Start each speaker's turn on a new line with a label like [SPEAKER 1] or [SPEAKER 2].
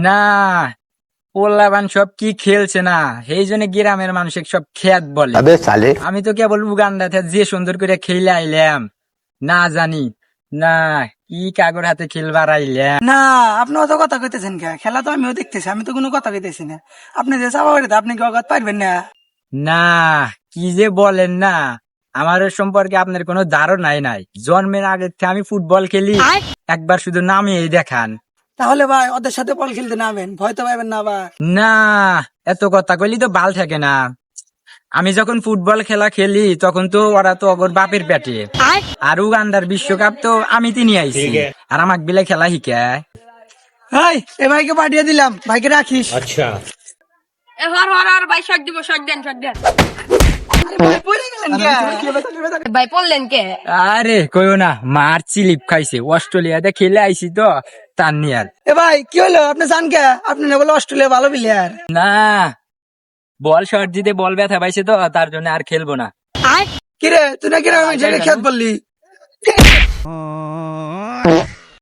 [SPEAKER 1] না পোলাবান সব কি খেলছে না, সেই জন্য গ্রামের মানুষ সব খেত বলে। আমি তো কেবল উগান্ডাতে যে সুন্দর করে খেলে আইলাম, না জানি না কি কাগর হাতে খেলবার আইলাম।
[SPEAKER 2] না আপনি অত কথা কইতেছেন কে? খেলা তো আমিও দেখতেছি, আমি তো কোনো কথা কইতেছি না। আপনি যে চাপা বাড়িতে আপনি কি অগাত পারবেন না?
[SPEAKER 1] না কি যে বলেন না, আমার এর সম্পর্কে আপনার কোনো ধারণাই নাই। জন্মের আগে থেকে আমি ফুটবল খেলি, একবার শুধু নামিয়েই দেখান।
[SPEAKER 2] তাহলে ভাই ওদের সাথে বল খেলতে নামেন, ভয় তো পাবেন না ভাই।
[SPEAKER 1] না এত কথা কইলি তো ভাল থাকে না। আমি যখন ফুটবল খেলা খেলি তখন তো ওরা তো অগর বাপের পেটে, আর উগান্ডার বিশ্বকাপ তো আমি তিনি আইছি, আর আমাক বিলে খেলা শিখায়।
[SPEAKER 2] ভাই এ ভাইকে পাঠিয়ে দিলাম, ভাইকে রাখিস।
[SPEAKER 3] ভাই শট দিব, শট দেন, শট দেন।
[SPEAKER 2] ভাই পড়ে গেলেন কে?
[SPEAKER 3] ভাই পড়লেন কে?
[SPEAKER 1] আরে কইও না, মার চিলিপ খাইছে, অস্ট্রেলিয়াতে খেলে আইছি তো তার নিয়ার।
[SPEAKER 2] এ ভাই কি হলো, আপনি জান কে? আপনি না বলে অস্ট্রেলিয়া ভালো প্লেয়ার।
[SPEAKER 1] না বল শর্ট দিতে বল ব্যথা পাইছে তো তার জন্য আর খেলবো না।
[SPEAKER 2] কিরে তুই না কিরকম খেত বললি?